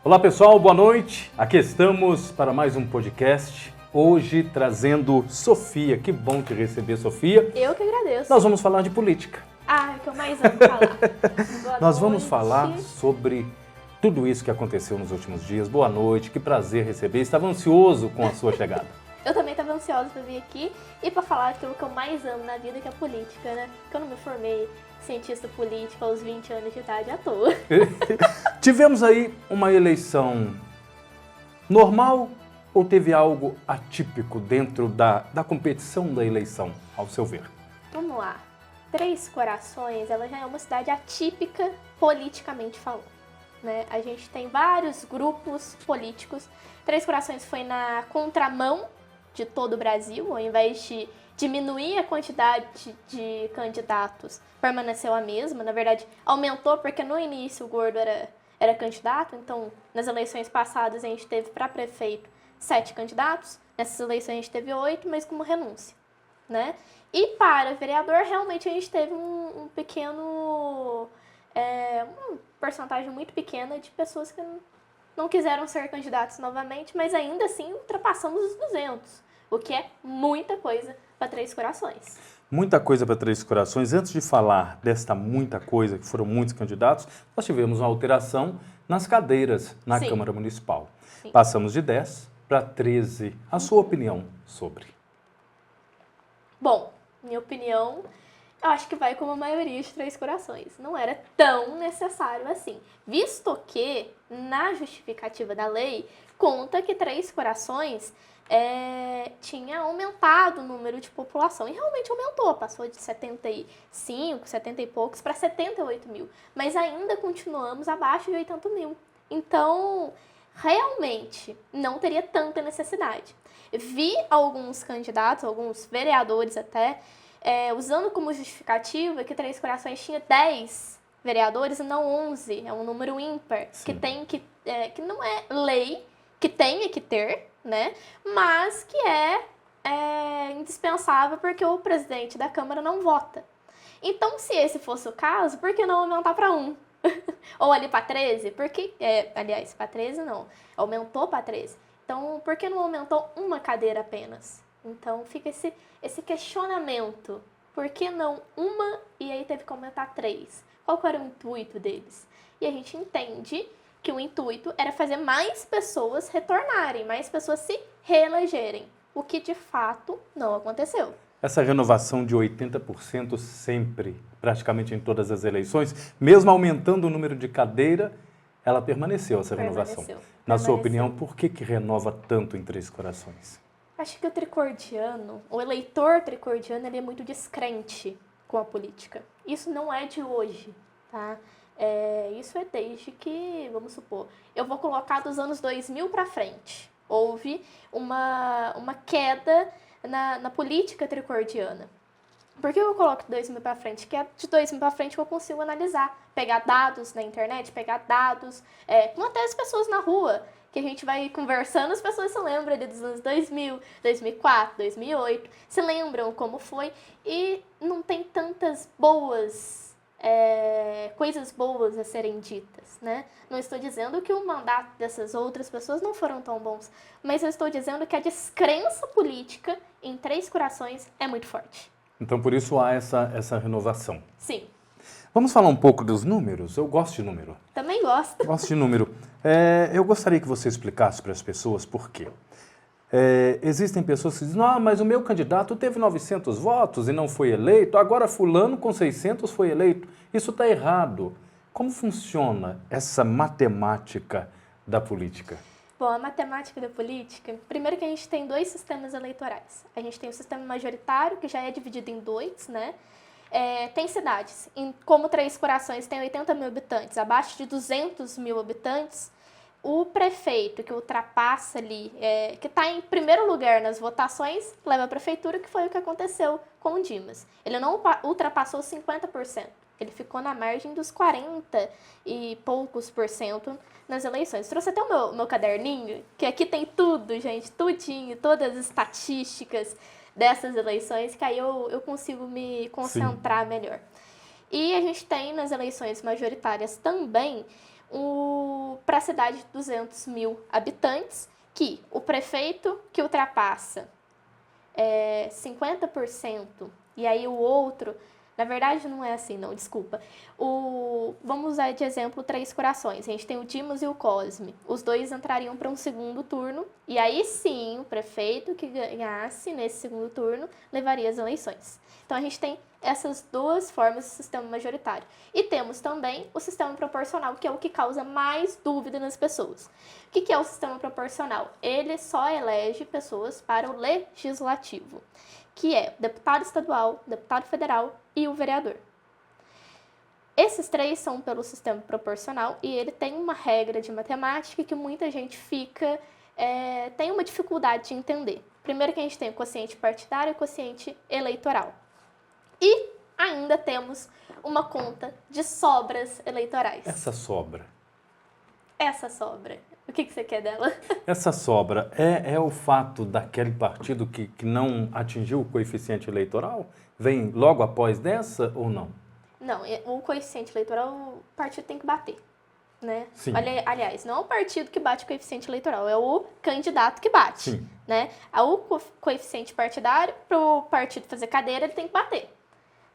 Olá pessoal, boa noite. Aqui estamos para mais um podcast. Hoje trazendo Sofia. Que bom te receber, Sofia. Eu que agradeço. Nós vamos falar de política. Ah, é o que eu mais amo falar. Nós vamos falar sobre tudo isso que aconteceu nos últimos dias. Boa noite, que prazer receber. Estava ansioso com a sua chegada. Eu também estava ansiosa para vir aqui e para falar aquilo que eu mais amo na vida, que é a política, né? Porque eu não me formei cientista político aos 20 anos de idade à toa. Tivemos aí uma eleição normal ou teve algo atípico dentro da competição da eleição, ao seu ver? Vamos lá. Três Corações, ela já é uma cidade atípica politicamente falando, né? A gente tem vários grupos políticos. Três Corações foi na contramão de todo o Brasil, ao invés de diminuir a quantidade de candidatos, permaneceu a mesma. Na verdade, aumentou porque no início o Gordo era candidato, então nas eleições passadas a gente teve para prefeito 7 candidatos, nessas eleições a gente teve 8, mas com uma renúncia, né? E para vereador, realmente a gente teve um pequeno, uma porcentagem muito pequena de pessoas que não quiseram ser candidatos novamente, mas ainda assim ultrapassamos os 200, o que é muita coisa para Três Corações. Muita coisa para Três Corações. Antes de falar desta muita coisa, que foram muitos candidatos, nós tivemos uma alteração nas cadeiras na Sim. Câmara Municipal. Sim. Passamos de 10 para 13. A sua opinião sobre? Bom, minha opinião, eu acho que vai como a maioria de Três Corações. Não era tão necessário assim, visto que na justificativa da lei conta que Três Corações tinha aumentado o número de população. E realmente aumentou, passou de 75, 70 e poucos para 78 mil. Mas ainda continuamos abaixo de 80 mil. Então, realmente, não teria tanta necessidade. Vi alguns candidatos, alguns vereadores até, usando como justificativa que Três Corações tinha 10 vereadores e não 11. É um número ímpar, que não é lei, que tenha que ter, né? Mas que é indispensável porque o presidente da Câmara não vota. Então, se esse fosse o caso, por que não aumentar para 1? Ou ali para 13? Porque, aliás, para 13 não, aumentou para 13. Então, por que não aumentou uma cadeira apenas? Então, fica esse questionamento. Por que não uma e aí teve que aumentar 3? Qual que era o intuito deles? E a gente entende que o intuito era fazer mais pessoas retornarem, mais pessoas se reelegerem, o que de fato não aconteceu. Essa renovação de 80% sempre, praticamente em todas as eleições, mesmo aumentando o número de cadeira, ela permaneceu, essa renovação. Na sua opinião, por que renova tanto em Três Corações? Acho que o eleitor tricordiano, ele é muito descrente com a política. Isso não é de hoje, tá? Isso é desde que, vamos supor, eu vou colocar dos anos 2000 para frente. Houve uma queda na política tricordiana. Por que eu coloco de 2000 para frente? Porque é de 2000 para frente que eu consigo analisar, pegar dados na internet, pegar dados com até as pessoas na rua, que a gente vai conversando, as pessoas se lembram ali dos anos 2000, 2004, 2008, se lembram como foi, e não tem tantas coisas boas a serem ditas, né? Não estou dizendo que o mandato dessas outras pessoas não foram tão bons, mas eu estou dizendo que a descrença política em Três Corações é muito forte. Então, por isso há essa renovação. Sim. Vamos falar um pouco dos números? Eu gosto de número. Também gosto. Gosto de número. Eu gostaria que você explicasse para as pessoas por quê. Existem pessoas que dizem, mas o meu candidato teve 900 votos e não foi eleito, agora fulano com 600 foi eleito. Isso está errado. Como funciona essa matemática da política? Bom, a matemática da política, primeiro que a gente tem 2 sistemas eleitorais. A gente tem o sistema majoritário, que já é dividido em 2, né? Tem cidades, como Três Corações tem 80 mil habitantes, abaixo de 200 mil habitantes, o prefeito que ultrapassa ali, que está em primeiro lugar nas votações, leva a prefeitura, que foi o que aconteceu com o Dimas. Ele não ultrapassou 50%, ele ficou na margem dos 40 e poucos por cento nas eleições. Trouxe até o meu caderninho, que aqui tem tudo, gente, tudinho, todas as estatísticas dessas eleições, que aí eu consigo me concentrar melhor. E a gente tem nas eleições majoritárias também para a cidade de 200 mil habitantes, que o prefeito que ultrapassa 50%, e aí o outro, na verdade não é assim não, desculpa, vamos usar de exemplo Três Corações, a gente tem o Dimas e o Cosme, os dois entrariam para um segundo turno, e aí sim o prefeito que ganhasse nesse segundo turno levaria as eleições. Então a gente tem essas duas formas de sistema majoritário. E temos também o sistema proporcional, que é o que causa mais dúvida nas pessoas. O que é o sistema proporcional? Ele só elege pessoas para o legislativo, que é o deputado estadual, o deputado federal e o vereador. Esses três são pelo sistema proporcional e ele tem uma regra de matemática que muita gente tem uma dificuldade de entender. Primeiro que a gente tem o quociente partidário e o quociente eleitoral. E ainda temos uma conta de sobras eleitorais. Essa sobra. O que você quer dela? Essa sobra é o fato daquele partido que não atingiu o coeficiente eleitoral? Vem logo após dessa ou não? Não, o coeficiente eleitoral o partido tem que bater. Né? Sim. Aliás, não é o partido que bate o coeficiente eleitoral, é o candidato que bate. Sim. Né? O coeficiente partidário, para o partido fazer cadeira, ele tem que bater.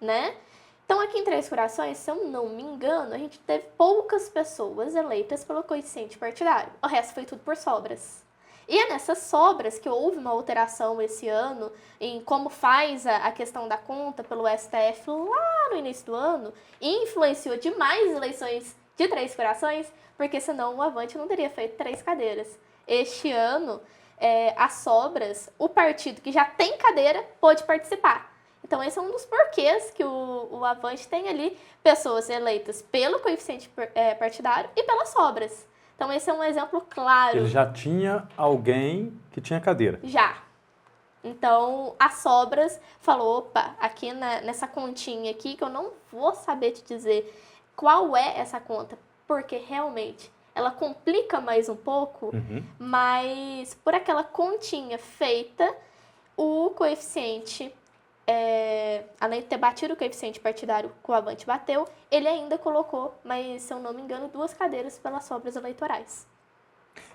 Né? Então, aqui em Três Corações, se eu não me engano, a gente teve poucas pessoas eleitas pelo coeficiente partidário. O resto foi tudo por sobras. E é nessas sobras que houve uma alteração esse ano em como faz a questão da conta pelo STF lá no início do ano e influenciou demais as eleições de Três Corações, porque senão o Avante não teria feito 3 cadeiras. Este ano, as sobras, o partido que já tem cadeira pôde participar. Então, esse é um dos porquês que o Avante tem ali pessoas eleitas pelo coeficiente partidário e pelas sobras. Então, esse é um exemplo claro. Ele já tinha alguém que tinha cadeira. Já. Então, as sobras falou, opa, aqui nessa continha aqui, que eu não vou saber te dizer qual é essa conta, porque realmente ela complica mais um pouco, mas por aquela continha feita, o coeficiente, além de ter batido o coeficiente partidário que o Avante bateu, ele ainda colocou, mas se eu não me engano, 2 cadeiras pelas sobras eleitorais.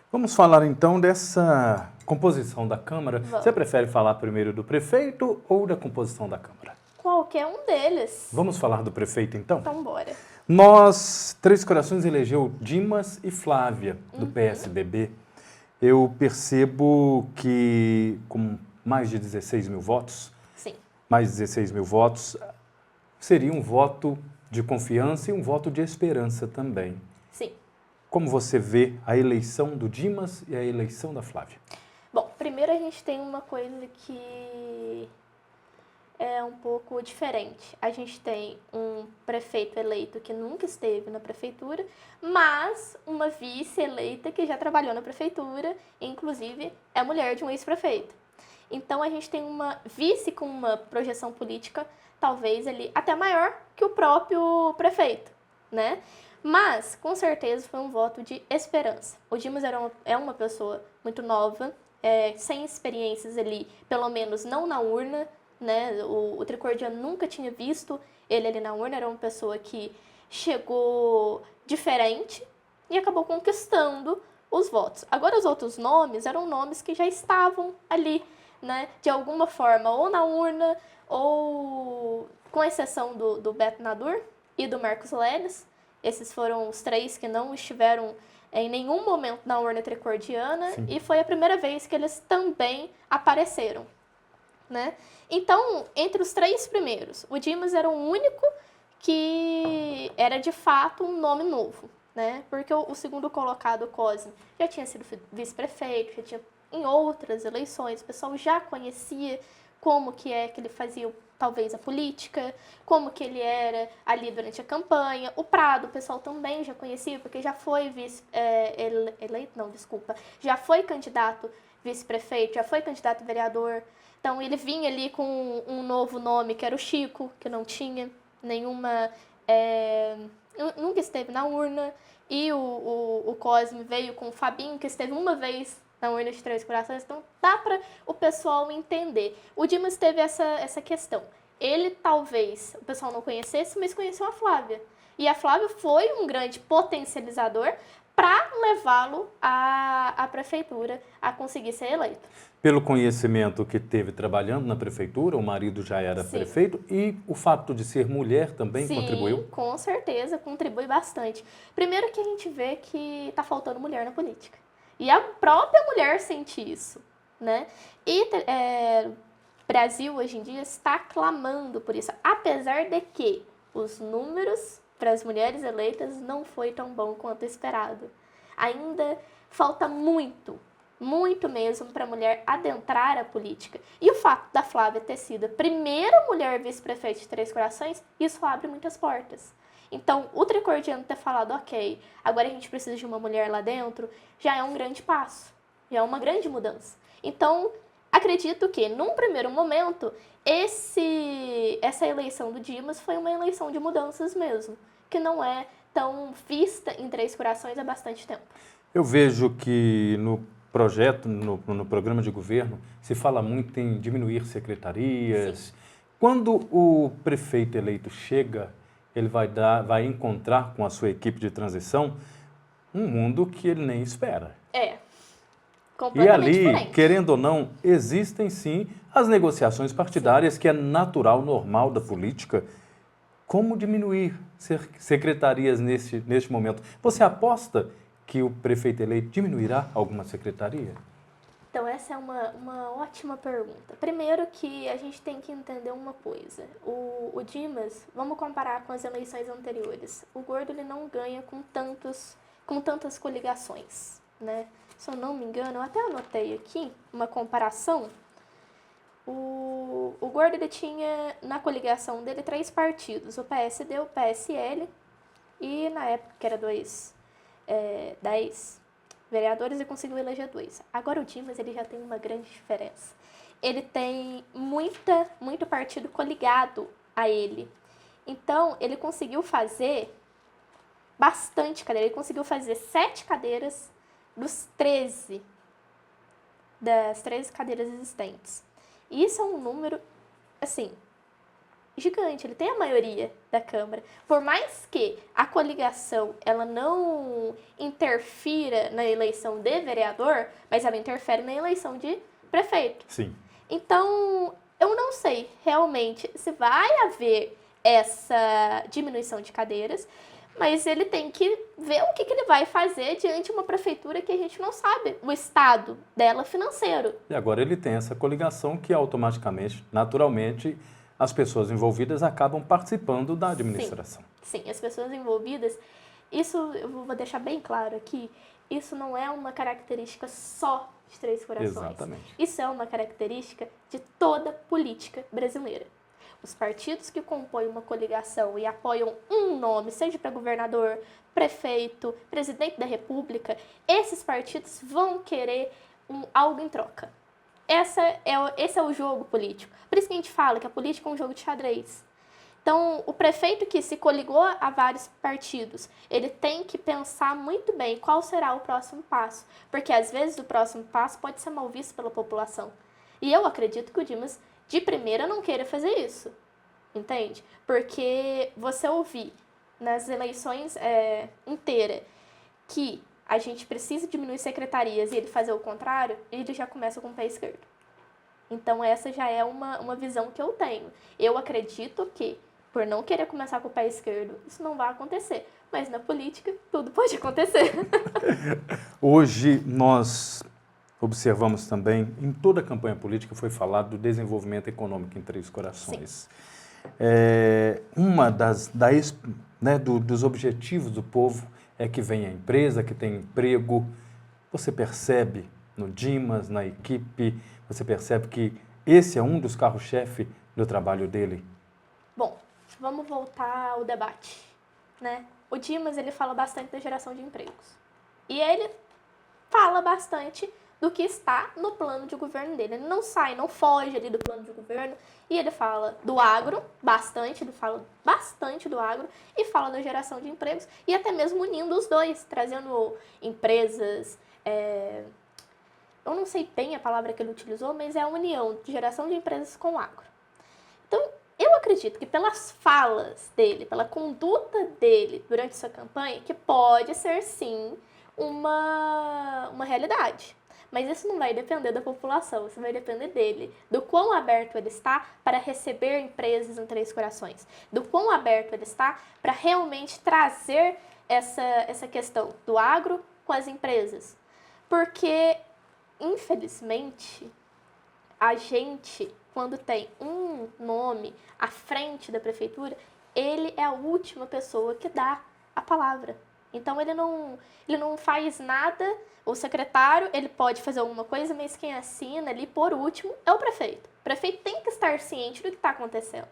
Vamos falar então dessa composição da Câmara. Vamos. Você prefere falar primeiro do prefeito ou da composição da Câmara? Qualquer um deles. Vamos falar do prefeito então? Então, bora. Nós, Três Corações elegeu Dimas e Flávia, do PSDB. Eu percebo que com mais de 16 mil votos, Sim. mais de 16 mil votos, seria um voto de confiança e um voto de esperança também. Sim. Como você vê a eleição do Dimas e a eleição da Flávia? Bom, primeiro a gente tem uma coisa que é um pouco diferente. A gente tem um prefeito eleito que nunca esteve na prefeitura, mas uma vice eleita que já trabalhou na prefeitura, inclusive é mulher de um ex-prefeito. Então a gente tem uma vice com uma projeção política, talvez ali até maior que o próprio prefeito, né? Mas, com certeza, foi um voto de esperança. O Dimas é uma pessoa muito nova, sem experiências ali, pelo menos não na urna, né? O Tricordiano nunca tinha visto ele ali na urna, era uma pessoa que chegou diferente e acabou conquistando os votos. Agora, os outros nomes eram nomes que já estavam ali, né? De alguma forma, ou na urna, ou com exceção do Beto Nadur e do Marcos Leles. Esses foram os 3 que não estiveram em nenhum momento na urna tricordiana. Sim. E foi a primeira vez que eles também apareceram, né? Então, entre os 3 primeiros, o Dimas era o único que era de fato um nome novo, né? Porque o segundo colocado, o Cosme, já tinha sido vice-prefeito, já tinha em outras eleições, o pessoal já conhecia como que ele fazia talvez a política, como que ele era ali durante a campanha. O Prado, o pessoal também já conhecia, porque já foi já foi candidato vice-prefeito, já foi candidato vereador. Então, ele vinha ali com um novo nome, que era o Chico, que não tinha nenhuma... nunca esteve na urna. E o Cosme veio com o Fabinho, que esteve uma vez na urna de Três Corações, então dá para o pessoal entender. O Dimas teve essa questão. Ele talvez, o pessoal não conhecesse, mas conheceu a Flávia. E a Flávia foi um grande potencializador para levá-lo à prefeitura a conseguir ser eleito. Pelo conhecimento que teve trabalhando na prefeitura, o marido já era Sim. prefeito, e o fato de ser mulher também contribuiu? Sim, com certeza, contribui bastante. Primeiro que a gente vê que está faltando mulher na política. E a própria mulher sente isso, né? E Brasil, hoje em dia, está clamando por isso. Apesar de que os números para as mulheres eleitas não foi tão bom quanto esperado. Ainda falta muito mesmo para a mulher adentrar a política. E o fato da Flávia ter sido a primeira mulher vice-prefeita de Três Corações, isso abre muitas portas. Então, o Tricordiano ter falado, ok, agora a gente precisa de uma mulher lá dentro, já é um grande passo, já é uma grande mudança. Então, acredito que, num primeiro momento, essa eleição do Dimas foi uma eleição de mudanças mesmo, que não é tão vista em Três Corações há bastante tempo. Eu vejo que no projeto, no programa de governo, se fala muito em diminuir secretarias. Sim. Quando o prefeito eleito chega, ele vai encontrar com a sua equipe de transição um mundo que ele nem espera. É, E completamente ali, diferente. querendo ou não, existem sim as negociações partidárias, que é natural, normal da política. Como diminuir secretarias neste momento? Você aposta que o prefeito eleito diminuirá alguma secretaria? Então, essa é uma ótima pergunta. Primeiro que a gente tem que entender uma coisa. O Dimas, vamos comparar com as eleições anteriores. O Gordo ele não ganha com tantas coligações, né? Se eu não me engano, eu até anotei aqui uma comparação. O Gordo ele tinha na coligação dele 3 partidos, o PSD, o PSL e na época que era 10 vereadores e conseguiu eleger 2. Agora o Dimas ele já tem uma grande diferença. Ele tem muito partido coligado a ele. Então, ele conseguiu fazer bastante cadeira. Ele conseguiu fazer 7 cadeiras das 13 cadeiras existentes. E isso é um número, assim, gigante. Ele tem a maioria da Câmara. Por mais que a coligação ela não interfira na eleição de vereador, mas ela interfere na eleição de prefeito. Sim. Então, eu não sei realmente se vai haver essa diminuição de cadeiras, mas ele tem que ver o que ele vai fazer diante de uma prefeitura que a gente não sabe o estado dela financeiro. E agora ele tem essa coligação que automaticamente, naturalmente, as pessoas envolvidas acabam participando da administração. Sim, as pessoas envolvidas, isso eu vou deixar bem claro aqui, isso não é uma característica só de Três Corações. Exatamente. Isso é uma característica de toda política brasileira. Os partidos que compõem uma coligação e apoiam um nome, seja para governador, prefeito, presidente da república, esses partidos vão querer algo em troca. Esse é o jogo político. Por isso que a gente fala que a política é um jogo de xadrez. Então, o prefeito que se coligou a vários partidos, ele tem que pensar muito bem qual será o próximo passo. Porque, às vezes, o próximo passo pode ser mal visto pela população. E eu acredito que o Dimas, de primeira, não queira fazer isso. Entende? Porque você ouvir nas eleições inteiras que a gente precisa diminuir secretarias e ele fazer o contrário, ele já começa com o pé esquerdo. Então, essa já é uma visão que eu tenho. Eu acredito que, por não querer começar com o pé esquerdo, isso não vai acontecer. Mas na política, tudo pode acontecer. Hoje, nós observamos também, em toda a campanha política, foi falado do desenvolvimento econômico em Três Corações. Uma dos objetivos do povo é que venha empresa, que tenha emprego. Você percebe no Dimas, na equipe, você percebe que esse é um dos carros-chefe do trabalho dele? Bom, vamos voltar ao debate, né? O Dimas, ele fala bastante da geração de empregos. E ele fala bastante do que está no plano de governo dele. Ele não sai, não foge ali do plano de governo. E ele fala do agro, bastante, ele fala bastante do agro, e fala da geração de empregos, e até mesmo unindo os dois, trazendo empresas, eu não sei bem a palavra que ele utilizou, mas é a união de geração de empresas com o agro. Então, eu acredito que pelas falas dele, pela conduta dele durante sua campanha, que pode ser sim uma realidade. Mas isso não vai depender da população, isso vai depender dele, do quão aberto ele está para receber empresas em Três Corações, do quão aberto ele está para realmente trazer essa questão do agro com as empresas. Porque, infelizmente, a gente, quando tem um nome à frente da prefeitura, ele é a última pessoa que dá a palavra. Então, ele não faz nada. O secretário, ele pode fazer alguma coisa, mas quem assina ali, por último, é o prefeito. O prefeito tem que estar ciente do que está acontecendo.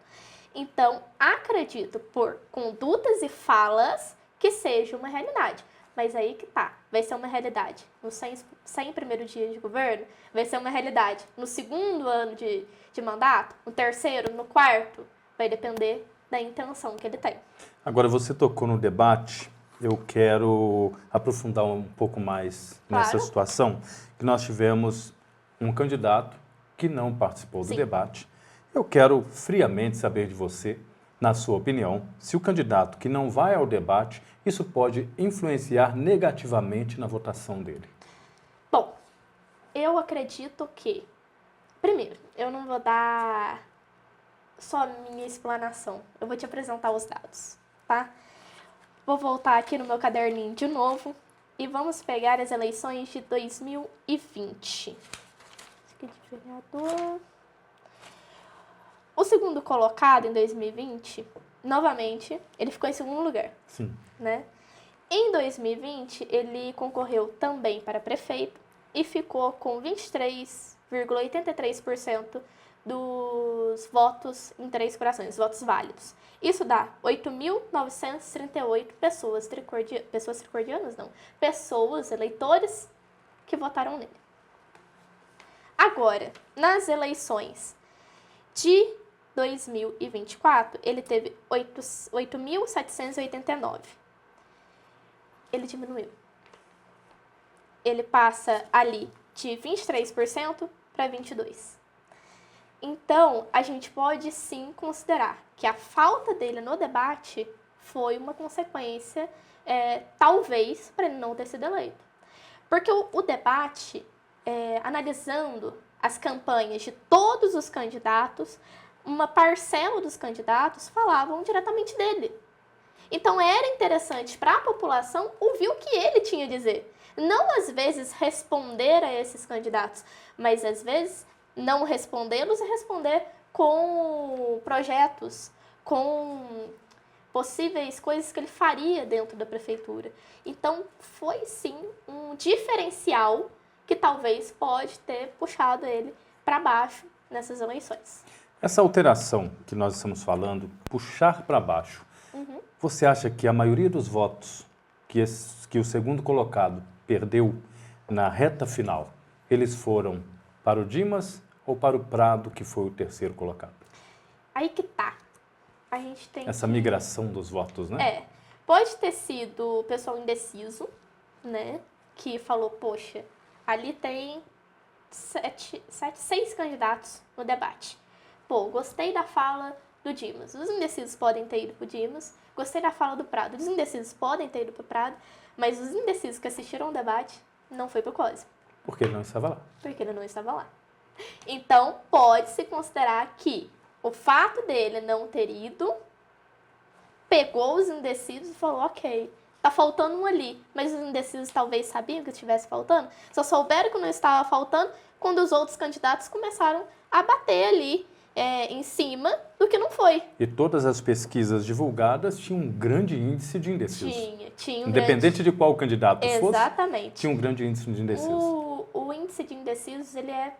Então, acredito, por condutas e falas, que seja uma realidade. Mas aí que tá. Vai ser uma realidade no 100 primeiro dia de governo? Vai ser uma realidade no segundo ano de mandato? No terceiro? No quarto? Vai depender da intenção que ele tem. Agora, você tocou no debate. Eu quero aprofundar um pouco mais nessa situação, que nós tivemos um candidato que não participou do debate. Eu quero friamente saber de você, na sua opinião, se o candidato que não vai ao debate, isso pode influenciar negativamente na votação dele. Bom, eu acredito que, primeiro, eu não vou dar só minha explanação, eu vou te apresentar os dados, tá? Vou voltar aqui no meu caderninho de novo e vamos pegar as eleições de 2020. Esse aqui de vereador. O segundo colocado em 2020, novamente, ele ficou em segundo lugar. Sim. Né? Em 2020, ele concorreu também para prefeito e ficou com 23,83% dos votos em Três Corações, votos válidos. Isso dá 8.938 pessoas, eleitores, que votaram nele. Agora, nas eleições de 2024, ele teve 8.789. Ele diminuiu. Ele passa ali de 23% para 22%. Então, a gente pode sim considerar que a falta dele no debate foi uma consequência, talvez, para ele não ter sido eleito. Porque o debate, analisando as campanhas de todos os candidatos, uma parcela dos candidatos falavam diretamente dele. Então, era interessante para a população ouvir o que ele tinha a dizer. Não, às vezes, responder a esses candidatos, mas, às vezes, não respondê-los e responder com projetos, com possíveis coisas que ele faria dentro da prefeitura. Então, foi sim um diferencial que talvez pode ter puxado ele para baixo nessas eleições. Essa alteração que nós estamos falando, puxar para baixo, você acha que a maioria dos votos que o segundo colocado perdeu na reta final, eles foram para o Dimas ou para o Prado, que foi o terceiro colocado? Aí que tá. A gente tem essa migração dos votos, né? Pode ter sido o pessoal indeciso, né? Que falou, poxa, ali tem 6 candidatos no debate. Pô, gostei da fala do Dimas. Os indecisos podem ter ido pro Dimas. Gostei da fala do Prado. Os indecisos podem ter ido pro Prado. Mas os indecisos que assistiram ao debate não foi pro COSE. Porque ele não estava lá. Porque ele não estava lá. Então, pode-se considerar que o fato dele não ter ido pegou os indecisos e falou, ok, tá faltando um ali. Mas os indecisos talvez sabiam que estivesse faltando. Só souberam que não estava faltando quando os outros candidatos começaram a bater ali em cima do que não foi. E todas as pesquisas divulgadas tinham um grande índice de indecisos. Tinha Independente de qual candidato fosse, exatamente. Tinha um grande índice de indecisos. O índice de indecisos, ele é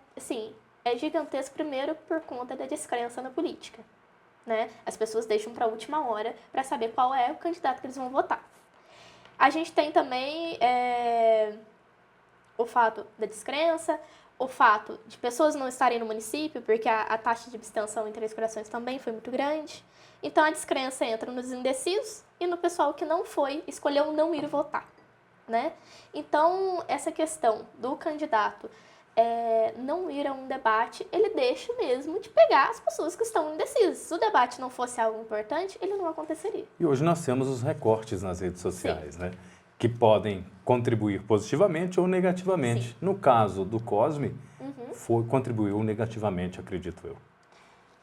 gigantesco, primeiro, por conta da descrença na política. Né? As pessoas deixam para a última hora para saber qual é o candidato que eles vão votar. A gente tem também o fato da descrença, o fato de pessoas não estarem no município, porque a taxa de abstenção em Três Corações também foi muito grande. Então, a descrença entra nos indecisos e no pessoal que não foi, escolheu não ir votar. Né? Então, essa questão do candidato não ir a um debate, ele deixa mesmo de pegar as pessoas que estão indecisas. Se o debate não fosse algo importante, ele não aconteceria. E hoje nós temos os recortes nas redes sociais, né? Que podem contribuir positivamente ou negativamente. Sim. No caso do Cosme, contribuiu negativamente, acredito eu.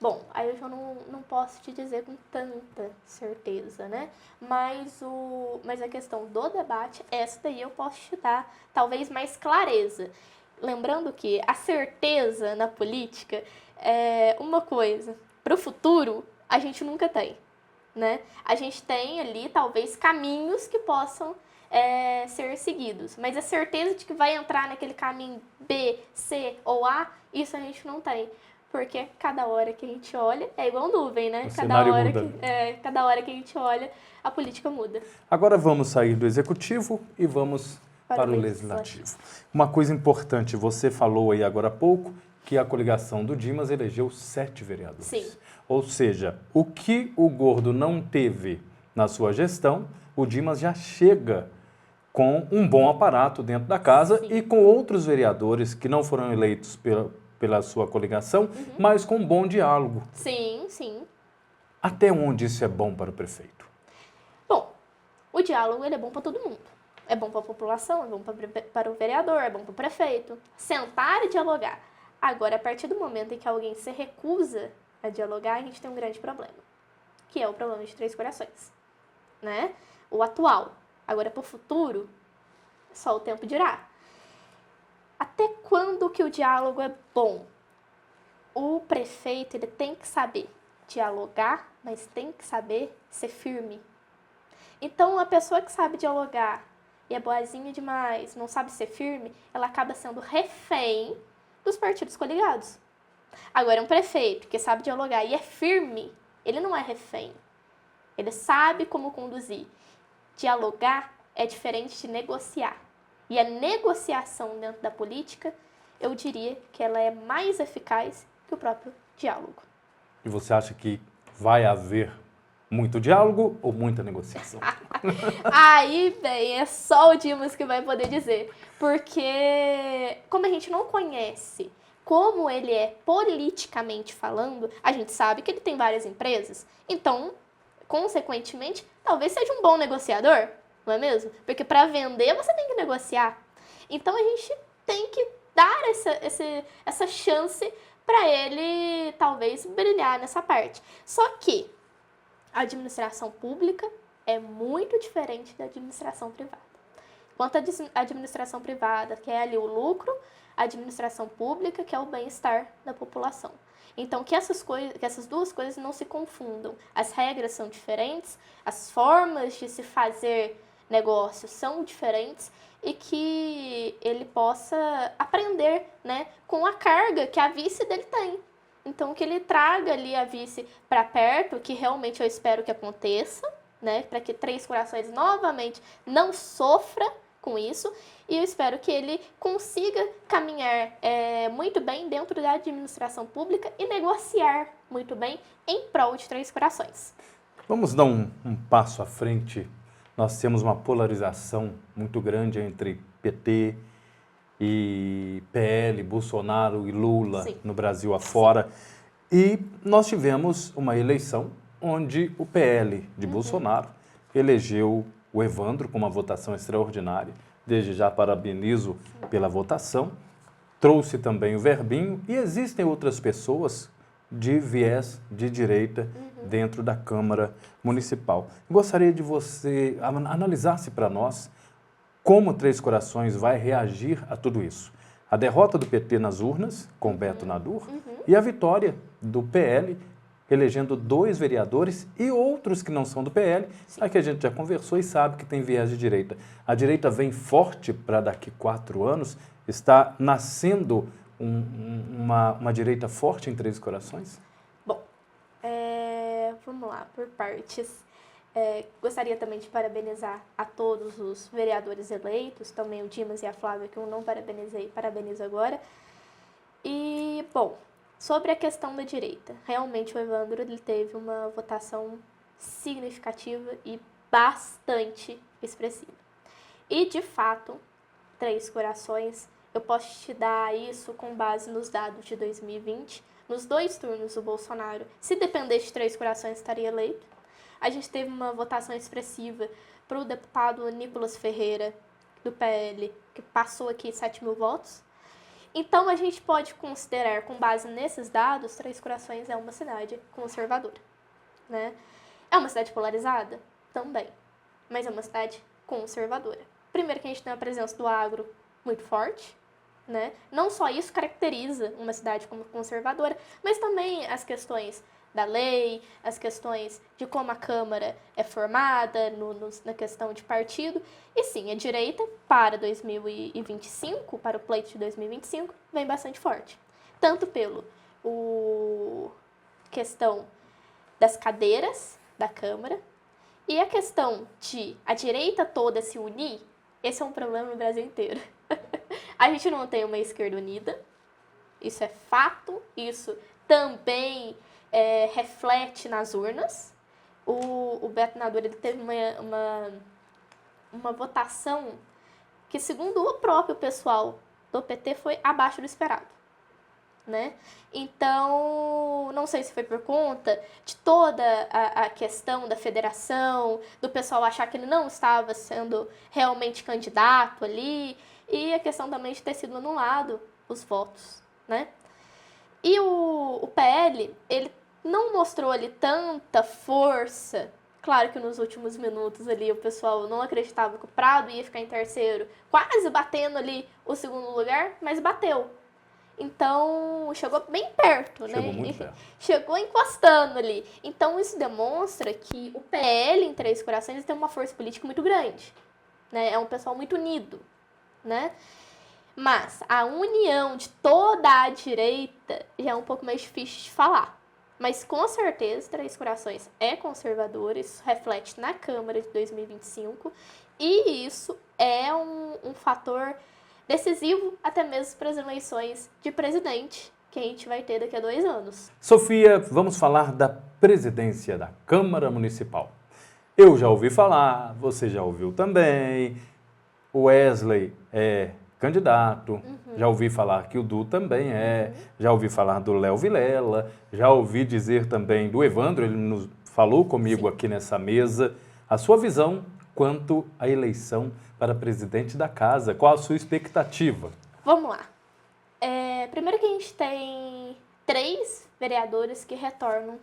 Bom, aí eu já não posso te dizer com tanta certeza, né? Mas a questão do debate, essa daí eu posso te dar talvez mais clareza. Lembrando que a certeza na política é uma coisa. Para o futuro, a gente nunca tem, né? A gente tem ali talvez caminhos que possam ser seguidos. Mas a certeza de que vai entrar naquele caminho B, C ou A, isso a gente não tem. Porque cada hora que a gente olha, é igual nuvem, né? O cenário muda. Cada hora que a gente olha, a política muda. Agora vamos sair do executivo e vamos para o legislativo. Uma coisa importante, você falou aí agora há pouco que a coligação do Dimas elegeu 7 vereadores. Sim. Ou seja, o que o Gordo não teve na sua gestão, o Dimas já chega com um bom aparato dentro da casa. Sim. E com outros vereadores que não foram eleitos pela sua coligação, mas com um bom diálogo. Sim, sim. Até onde isso é bom para o prefeito? Bom, o diálogo ele é bom para todo mundo. É bom para a população, é bom para o vereador, é bom para o prefeito. Sentar e dialogar. Agora, a partir do momento em que alguém se recusa a dialogar, a gente tem um grande problema, que é o problema de Três Corações, né? O atual. Agora, para o futuro, só o tempo dirá. Até quando que o diálogo é bom? O prefeito ele tem que saber dialogar, mas tem que saber ser firme. Então, a pessoa que sabe dialogar e é boazinha demais, não sabe ser firme, ela acaba sendo refém dos partidos coligados. Agora, um prefeito que sabe dialogar e é firme, ele não é refém. Ele sabe como conduzir. Dialogar é diferente de negociar. E a negociação dentro da política, eu diria que ela é mais eficaz que o próprio diálogo. E você acha que vai haver muito diálogo ou muita negociação? Aí, bem, é só o Dimas que vai poder dizer. Porque, como a gente não conhece como ele é politicamente falando, a gente sabe que ele tem várias empresas. Então, consequentemente, talvez seja um bom negociador. Não é mesmo? Porque para vender você tem que negociar. Então a gente tem que dar essa chance para ele talvez brilhar nessa parte. Só que a administração pública é muito diferente da administração privada. Enquanto a administração privada quer ali o lucro, a administração pública quer o bem-estar da população. Então, que essas duas coisas não se confundam. As regras são diferentes, as formas de se fazer negócios são diferentes e que ele possa aprender, né, com a carga que a vice dele tem. Então, que ele traga ali a vice para perto, que realmente eu espero que aconteça, né, para que Três Corações novamente não sofra com isso, e eu espero que ele consiga caminhar muito bem dentro da administração pública e negociar muito bem em prol de Três Corações. Vamos dar um passo à frente. Nós temos uma polarização muito grande entre PT e PL, Bolsonaro e Lula. Sim. No Brasil afora. Sim. E nós tivemos uma eleição onde o PL de Bolsonaro elegeu o Evandro com uma votação extraordinária. Desde já parabenizo pela votação. Trouxe também o Verbinho e existem outras pessoas de viés de direita dentro da Câmara Municipal. Gostaria de você analisasse para nós como Três Corações vai reagir a tudo isso. A derrota do PT nas urnas, com Beto Nadur, e a vitória do PL, elegendo 2 vereadores e outros que não são do PL, aqui a gente já conversou e sabe que tem viés de direita. A direita vem forte para daqui 4 anos, está nascendo uma direita forte em Três Corações? Bom, vamos lá, por partes. Gostaria também de parabenizar a todos os vereadores eleitos, também o Dimas e a Flávia, que eu não parabenizei, parabenizo agora. E, bom, sobre a questão da direita, realmente o Evandro ele teve uma votação significativa e bastante expressiva. E, de fato, Três Corações Eu posso te dar isso com base nos dados de 2020. Nos 2 turnos, o Bolsonaro, se dependesse de 3 corações, estaria eleito. A gente teve uma votação expressiva para o deputado Nicolas Ferreira, do PL, que passou aqui 7 mil votos. Então, a gente pode considerar, com base nesses dados, 3 Corações é uma cidade conservadora, né? É uma cidade polarizada? Também. Mas é uma cidade conservadora. Primeiro que a gente tem a presença do agro muito forte, né? Não só isso caracteriza uma cidade como conservadora, mas também as questões da lei, as questões de como a Câmara é formada, na questão de partido. E sim, a direita, para 2025, para o pleito de 2025, vem bastante forte. Tanto pelo questão das cadeiras da Câmara e a questão de a direita toda se unir. Esse é um problema no Brasil inteiro. A gente não tem uma esquerda unida, isso é fato, isso também reflete nas urnas. O Beto Nadur, ele teve uma votação que, segundo o próprio pessoal do PT, foi abaixo do esperado, né? Então, não sei se foi por conta de toda a questão da federação, do pessoal achar que ele não estava sendo realmente candidato ali, e a questão também de ter sido anulado os votos, né? E o PL, ele não mostrou ali tanta força. Claro que nos últimos minutos ali o pessoal não acreditava que o Prado ia ficar em terceiro, quase batendo ali o segundo lugar, mas bateu. Então, chegou bem perto, né? Chegou muito perto. Chegou encostando ali. Então, isso demonstra que o PL em Três Corações tem uma força política muito grande, né? É um pessoal muito unido, né? Mas a união de toda a direita já é um pouco mais difícil de falar. Mas com certeza Três Corações é conservador, isso reflete na Câmara de 2025 e isso é um fator decisivo até mesmo para as eleições de presidente que a gente vai ter daqui a 2 anos. Sofia, vamos falar da presidência da Câmara Municipal. Eu já ouvi falar, você já ouviu também, o Wesley é candidato, já ouvi falar que o Du também já ouvi falar do Léo Vilela, já ouvi dizer também do Evandro, ele nos falou comigo aqui nessa mesa, a sua visão quanto à eleição para presidente da casa, qual a sua expectativa? Vamos lá. Primeiro que a gente tem 3 vereadores que retornam,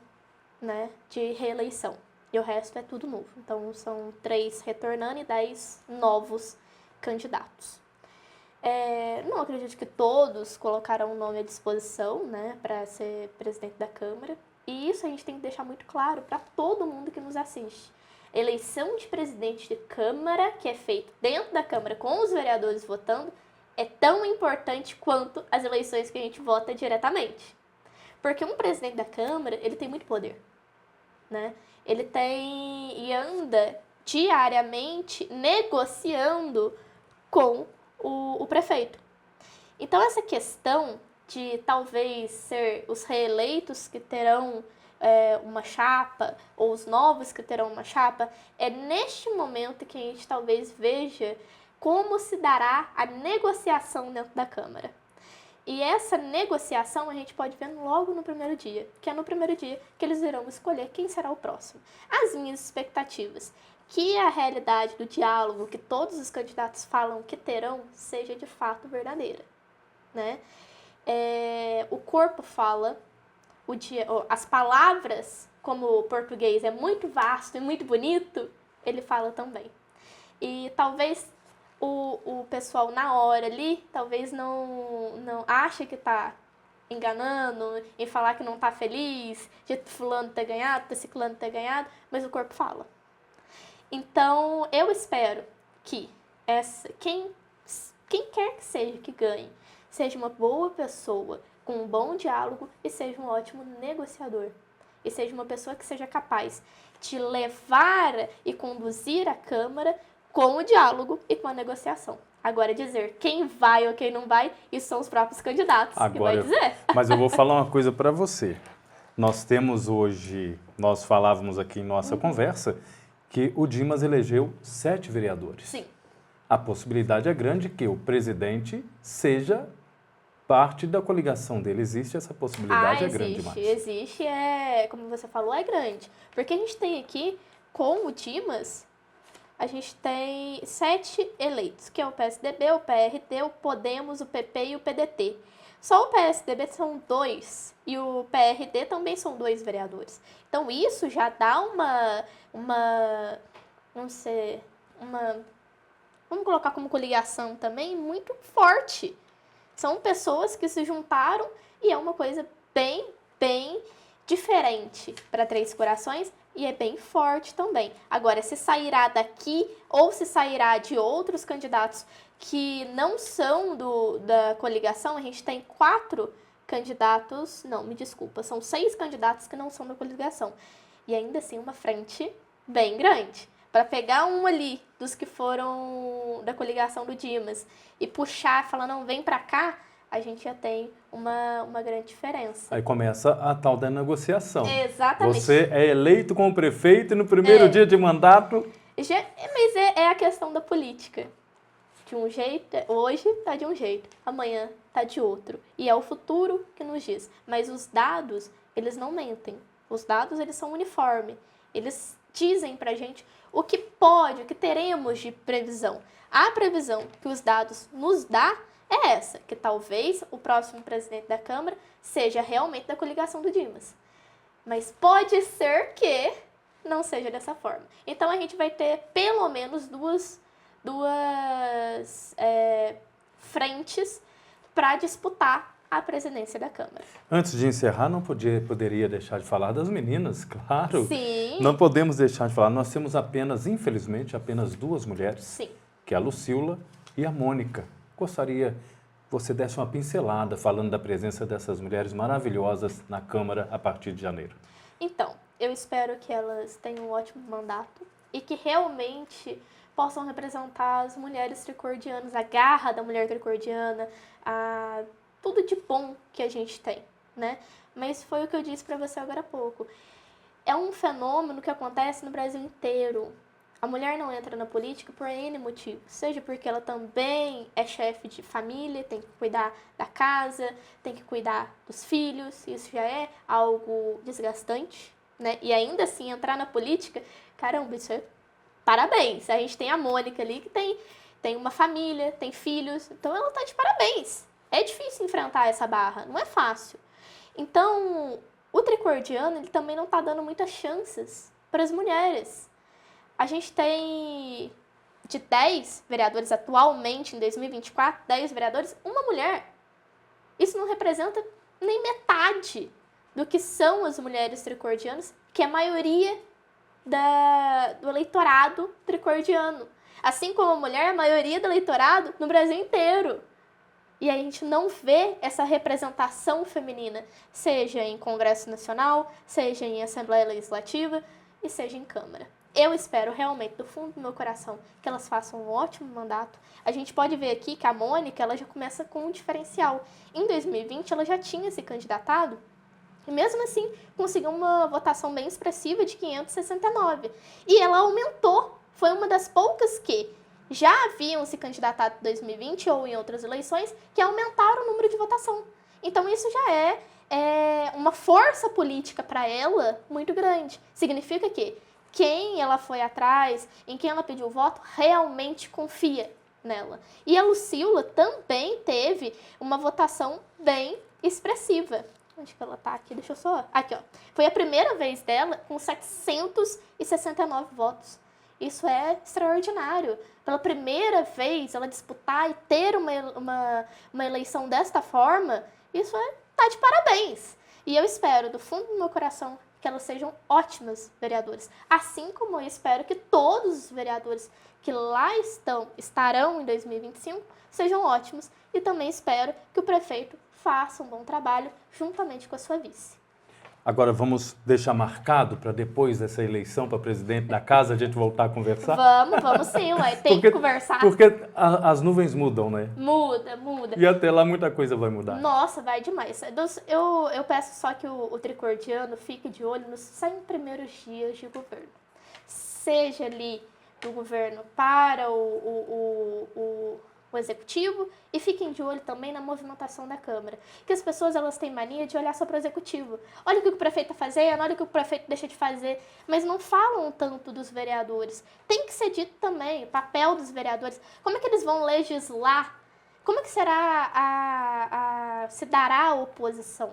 né, de reeleição, e o resto é tudo novo, então são 3 retornando e 10 novos candidatos. Não acredito que todos colocaram o nome à disposição, né, para ser presidente da Câmara. E isso a gente tem que deixar muito claro para todo mundo que nos assiste. Eleição de presidente de Câmara, que é feito dentro da Câmara com os vereadores votando, é tão importante quanto as eleições que a gente vota diretamente. Porque um presidente da Câmara, ele tem muito poder, né? Ele tem e anda diariamente negociando com o prefeito. Então, essa questão de talvez ser os reeleitos que terão uma chapa, ou os novos que terão uma chapa, é neste momento que a gente talvez veja como se dará a negociação dentro da Câmara. E essa negociação a gente pode ver logo no primeiro dia, que é no primeiro dia que eles irão escolher quem será o próximo. As minhas expectativas, que a realidade do diálogo que todos os candidatos falam que terão seja de fato verdadeira, né? O corpo fala, as palavras, como o português é muito vasto e muito bonito, ele fala também. E talvez o pessoal na hora ali, talvez não ache que está enganando, em falar que não está feliz, de fulano ter ganhado, de ciclano ter ganhado, mas o corpo fala. Então, eu espero que quem quer que seja que ganhe, seja uma boa pessoa, com um bom diálogo e seja um ótimo negociador. E seja uma pessoa que seja capaz de levar e conduzir a Câmara com o diálogo e com a negociação. Agora, dizer quem vai ou quem não vai, isso são os próprios candidatos que vai dizer. Mas eu vou falar uma coisa para você. Nós temos hoje, nós falávamos aqui em nossa conversa, que o Dimas elegeu 7 vereadores. Sim. a possibilidade é grande que o presidente seja parte da coligação dele. Existe essa possibilidade, é grande demais. Existe, como você falou, é grande. Porque a gente tem aqui, com o Dimas, a gente tem 7 eleitos, que é o PSDB, o PRT, o Podemos, o PP e o PDT. Só o PSDB são 2 e o PRD também são 2 vereadores. Então isso já dá vamos colocar como coligação também, muito forte. São pessoas que se juntaram e é uma coisa bem, bem diferente para Três Corações e é bem forte também. Agora, se sairá daqui ou se sairá de outros candidatos que não são da coligação, a gente tem 4 candidatos, não, me desculpa, são 6 candidatos que não são da coligação. E ainda assim uma frente bem grande. Para pegar um ali dos que foram da coligação do Dimas e puxar, falar, não, vem para cá, a gente já tem uma grande diferença. Aí começa a tal da negociação. Exatamente. Você é eleito como prefeito e no primeiro dia de mandato... Mas é a questão da política. De um jeito, hoje tá de um jeito, amanhã tá de outro. E é o futuro que nos diz. Mas os dados, eles não mentem. Os dados, eles são uniformes. Eles dizem pra gente o que pode, o que teremos de previsão. A previsão que os dados nos dá é essa, que talvez o próximo presidente da Câmara seja realmente da coligação do Dimas. Mas pode ser que não seja dessa forma. Então a gente vai ter pelo menos duas frentes para disputar a presidência da Câmara. Antes de encerrar, não poderia deixar de falar das meninas, claro. Sim. Não podemos deixar de falar. Nós temos infelizmente, apenas 2 mulheres. Sim. Que é a Lucila e a Mônica. Gostaria que você desse uma pincelada falando da presença dessas mulheres maravilhosas na Câmara a partir de janeiro. Então, eu espero que elas tenham um ótimo mandato e que realmente possam representar as mulheres tricordianas, a garra da mulher tricordiana, tudo de bom que a gente tem, né? Mas foi o que eu disse para você agora há pouco. É um fenômeno que acontece no Brasil inteiro. A mulher não entra na política por N motivos, seja porque ela também é chefe de família, tem que cuidar da casa, tem que cuidar dos filhos, isso já é algo desgastante, né? E ainda assim, entrar na política, caramba, isso é parabéns. A gente tem a Mônica ali que tem uma família, tem filhos, então ela tá de parabéns. É difícil enfrentar essa barra, não é fácil. Então, o tricordiano, ele também não tá dando muitas chances para as mulheres. A gente tem de 10 vereadores atualmente, em 2024, 10 vereadores, uma mulher. Isso não representa nem metade do que são as mulheres tricordianas, que é a maioria do eleitorado tricordiano. Assim como a mulher, a maioria do eleitorado no Brasil inteiro. E a gente não vê essa representação feminina, seja em Congresso Nacional, seja em Assembleia Legislativa e seja em Câmara. Eu espero realmente, do fundo do meu coração, que elas façam um ótimo mandato. A gente pode ver aqui que a Mônica, ela já começa com um diferencial. Em 2020, ela já tinha se candidatado e mesmo assim conseguiu uma votação bem expressiva de 569. E ela aumentou, foi uma das poucas que já haviam se candidatado em 2020 ou em outras eleições que aumentaram o número de votação. Então isso já é uma força política para ela muito grande. Significa que quem ela foi atrás, em quem ela pediu voto, realmente confia nela. E a Lucila também teve uma votação bem expressiva. Onde que ela tá aqui? Deixa eu só... Aqui, ó. Foi a primeira vez dela com 769 votos. Isso é extraordinário. Pela primeira vez, ela disputar e ter uma eleição desta forma, isso tá de parabéns. E eu espero, do fundo do meu coração, que elas sejam ótimas vereadoras. Assim como eu espero que todos os vereadores que lá estarão em 2025 sejam ótimos. E também espero que o prefeito faça um bom trabalho juntamente com a sua vice. Agora vamos deixar marcado para depois dessa eleição para presidente da casa a gente voltar a conversar? Vamos sim, ué. Tem que conversar. Porque as nuvens mudam, né? Muda. E até lá muita coisa vai mudar. Nossa, vai demais. Eu peço só que o tricordiano fique de olho nos 100 primeiros dias de governo. Seja ali do governo para o executivo e fiquem de olho também na movimentação da Câmara. Que as pessoas elas têm mania de olhar só para o executivo. Olha o que o prefeito está fazendo, olha o que o prefeito deixa de fazer, mas não falam tanto dos vereadores. Tem que ser dito também o papel dos vereadores. Como é que eles vão legislar? Como é que se dará a oposição?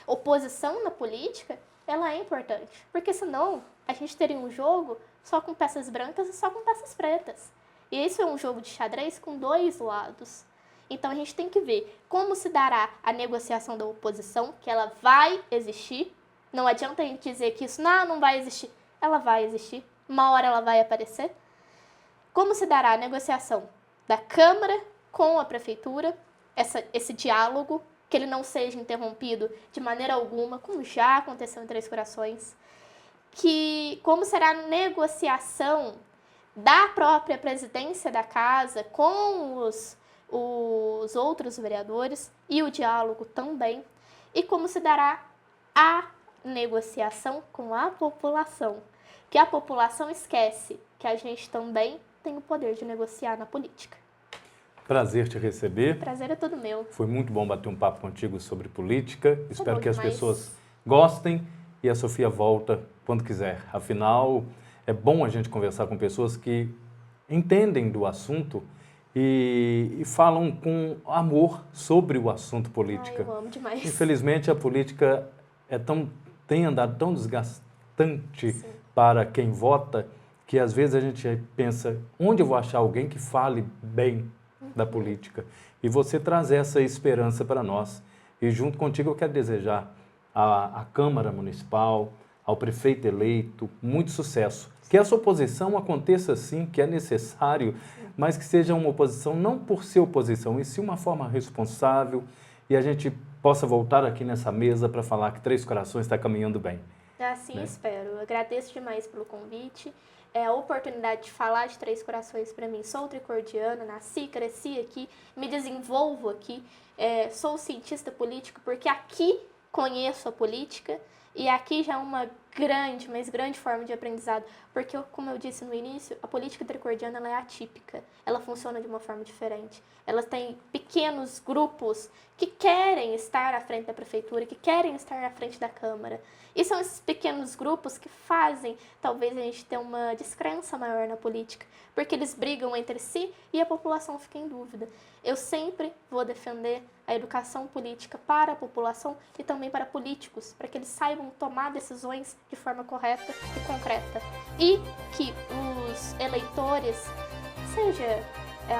Oposição na política, ela é importante, porque senão a gente teria um jogo só com peças brancas e só com peças pretas. E isso é um jogo de xadrez com dois lados. Então a gente tem que ver como se dará a negociação da oposição, que ela vai existir. Não adianta a gente dizer que isso não vai existir. Ela vai existir. Uma hora ela vai aparecer. Como se dará a negociação da Câmara com a Prefeitura, esse diálogo, que ele não seja interrompido de maneira alguma, como já aconteceu em Três Corações. Como será a negociação da própria presidência da casa com os outros vereadores e o diálogo também, e como se dará a negociação com a população, que a população esquece que a gente também tem o poder de negociar na política. Prazer te receber. Prazer é todo meu. Foi muito bom bater um papo contigo sobre política. Espero que as demais. pessoas gostem e a Sofia volta quando quiser. Afinal, é bom a gente conversar com pessoas que entendem do assunto e falam com amor sobre o assunto política. Eu amo demais. Infelizmente, a política tem andado tão desgastante para quem vota que às vezes a gente pensa, onde eu vou achar alguém que fale bem da política? E você traz essa esperança para nós. E junto contigo eu quero desejar à Câmara Municipal, ao prefeito eleito, muito sucesso. Que essa oposição aconteça sim, que é necessário, mas que seja uma oposição não por ser oposição, e sim uma forma responsável, e a gente possa voltar aqui nessa mesa para falar que Três Corações está caminhando bem. Assim espero. Eu agradeço demais pelo convite. A oportunidade de falar de Três Corações para mim. Sou tricordiana, nasci, cresci aqui, me desenvolvo aqui. Sou cientista político porque aqui conheço a política. E aqui já é uma grande, mas grande forma de aprendizado, porque, como eu disse no início, a política tricordiana ela é atípica, ela funciona de uma forma diferente. Ela tem pequenos grupos que querem estar à frente da prefeitura, que querem estar à frente da Câmara. E são esses pequenos grupos que fazem, talvez, a gente ter uma descrença maior na política, porque eles brigam entre si e a população fica em dúvida. Eu sempre vou defender a educação política para a população e também para políticos, para que eles saibam tomar decisões de forma correta e concreta. E que os eleitores, seja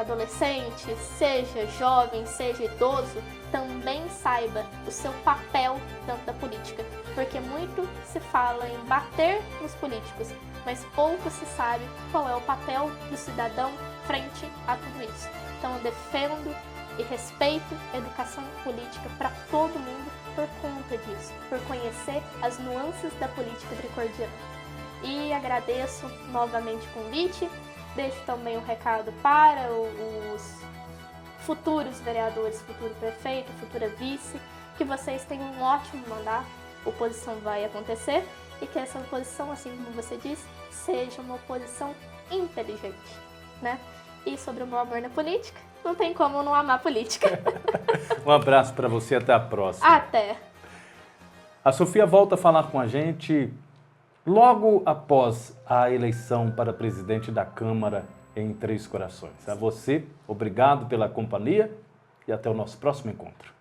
adolescente, seja jovem, seja idoso, também saiba o seu papel dentro da política. Porque muito se fala em bater nos políticos, mas pouco se sabe qual é o papel do cidadão frente a tudo isso. Então eu defendo e respeito a educação política para todo mundo por conta disso, por conhecer as nuances da política tricordiana. E agradeço novamente o convite, deixo também um recado para os futuros vereadores, futuro prefeito, futura vice, que vocês tenham um ótimo mandato, a oposição vai acontecer e que essa oposição, assim como você disse, seja uma oposição inteligente, né? E sobre o meu amor na política, não tem como não amar política. Um abraço para você, até a próxima. Até! A Sofia volta a falar com a gente logo após a eleição para presidente da Câmara em Três Corações. A você, obrigado pela companhia e até o nosso próximo encontro.